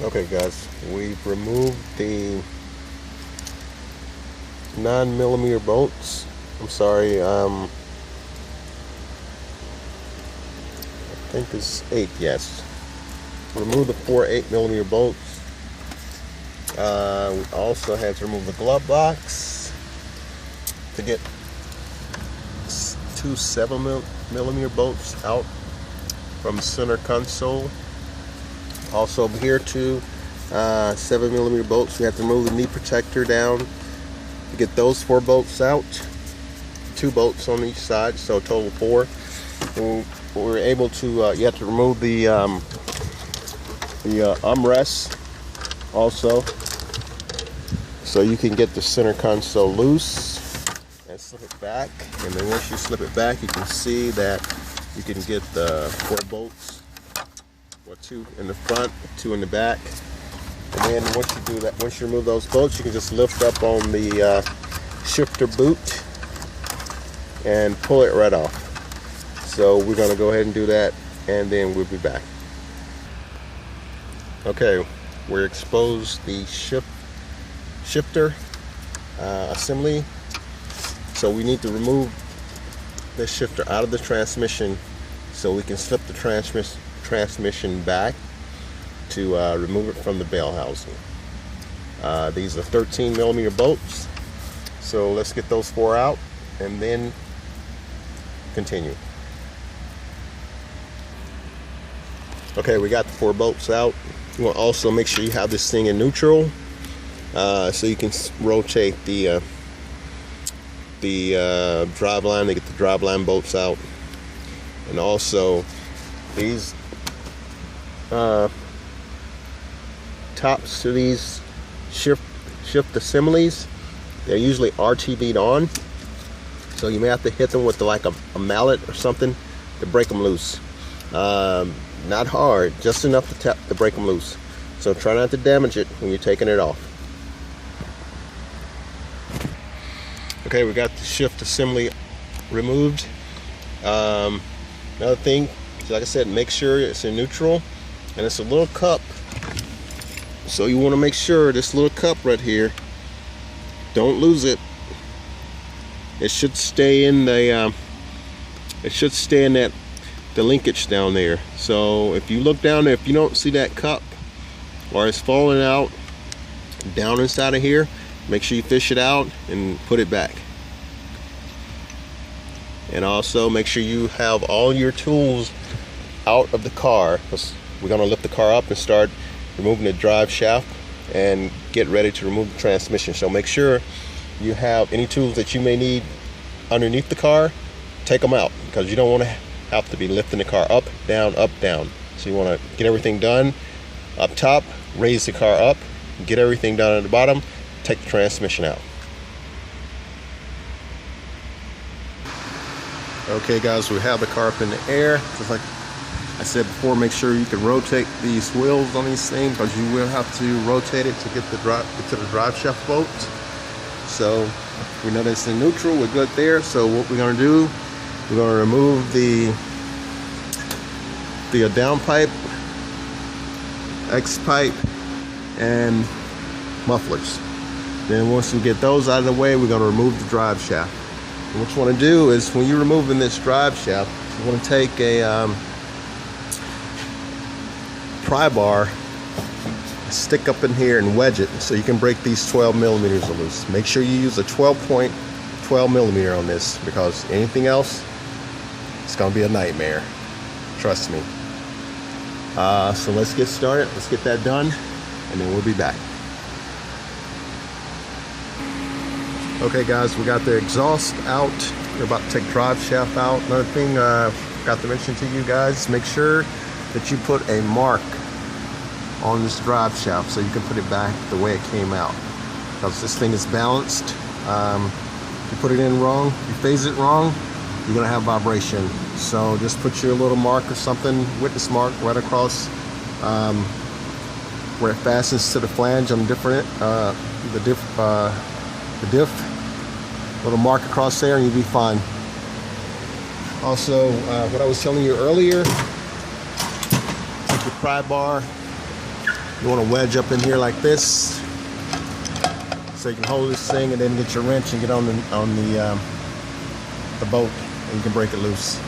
Okay guys, we've removed the 9mm bolts. I'm sorry, I think it's 8, yes. Remove the 4 8mm bolts. We also had to remove the glove box to get 2 7mm bolts out from the center console. Also over here, 2 7mm bolts. We have to remove the knee protector down to get those 4 bolts out. 2 bolts on each side, so a total of 4. We were able to, you have to remove the armrest also, so you can get the center console loose and slip it back. And then once you slip it back, you can see that you can get the 4 bolts, or 2 in the front, 2 in the back. And then once you do that, once you remove those bolts, you can just lift up on the shifter boot and pull it right off. So we're going to go ahead and do that, and then we'll be back. Okay, we're exposed the shifter assembly. So we need to remove the shifter out of the transmission so we can slip the transmission back to remove it from the bell housing. These are 13mm bolts. So let's get those 4 out and then continue. Okay, we got the 4 bolts out. You want to also make sure you have this thing in neutral, so you can rotate the drive line to get the drive line bolts out. And also these tops to these shift assemblies, they're usually RTB'd on, so you may have to hit them with like a mallet or something to break them loose. Not hard, just enough to break them loose. So try not to damage it when you're taking it off. Okay, we got the shift assembly removed. Another thing, like I said, make sure it's in neutral, and it's a little cup. So you want to make sure this little cup right here, don't lose it. It should stay in the the linkage down there. So if you look down there, if you don't see that cup or it's falling out down inside of here, make sure you fish it out and put it back. And also make sure you have all your tools out of the car, because we're going to lift the car up and start removing the drive shaft and get ready to remove the transmission. So make sure you have any tools that you may need underneath the car. Take them out, because you don't want to have to be lifting the car up, down, up, down. So you want to get everything done up top, raise the car up, get everything done at the bottom, take the transmission out. Okay guys, we have the car up in the air. Just like I said before, make sure you can rotate these wheels on these things, because you will have to rotate it to get to the drive shaft bolt. So we know that's in neutral, we're good there. So what we're going to do, we're going to remove the downpipe, X pipe, and mufflers. Then once we get those out of the way, we're going to remove the drive shaft. And what you want to do is, when you're removing this drive shaft, you want to take a pry bar, stick up in here and wedge it so you can break these 12mm loose. Make sure you use a 12mm on this, because anything else, it's going to be a nightmare. Trust me. So let's get started. Let's get that done, and then we'll be back. Okay guys, we got the exhaust out. We're about to take drive shaft out. Another thing I forgot to mention to you guys, make sure that you put a mark on this drive shaft so you can put it back the way it came out, because this thing is balanced. If you put it in wrong, you phase it wrong, you're gonna have vibration. So just put your little mark or something, witness mark, right across where it fastens to the flange on the diff, little mark across there, and you'll be fine. Also, what I was telling you earlier, take your pry bar, You want to wedge up in here like this, so you can hold this thing and then get your wrench and get on the boat, and you can break it loose.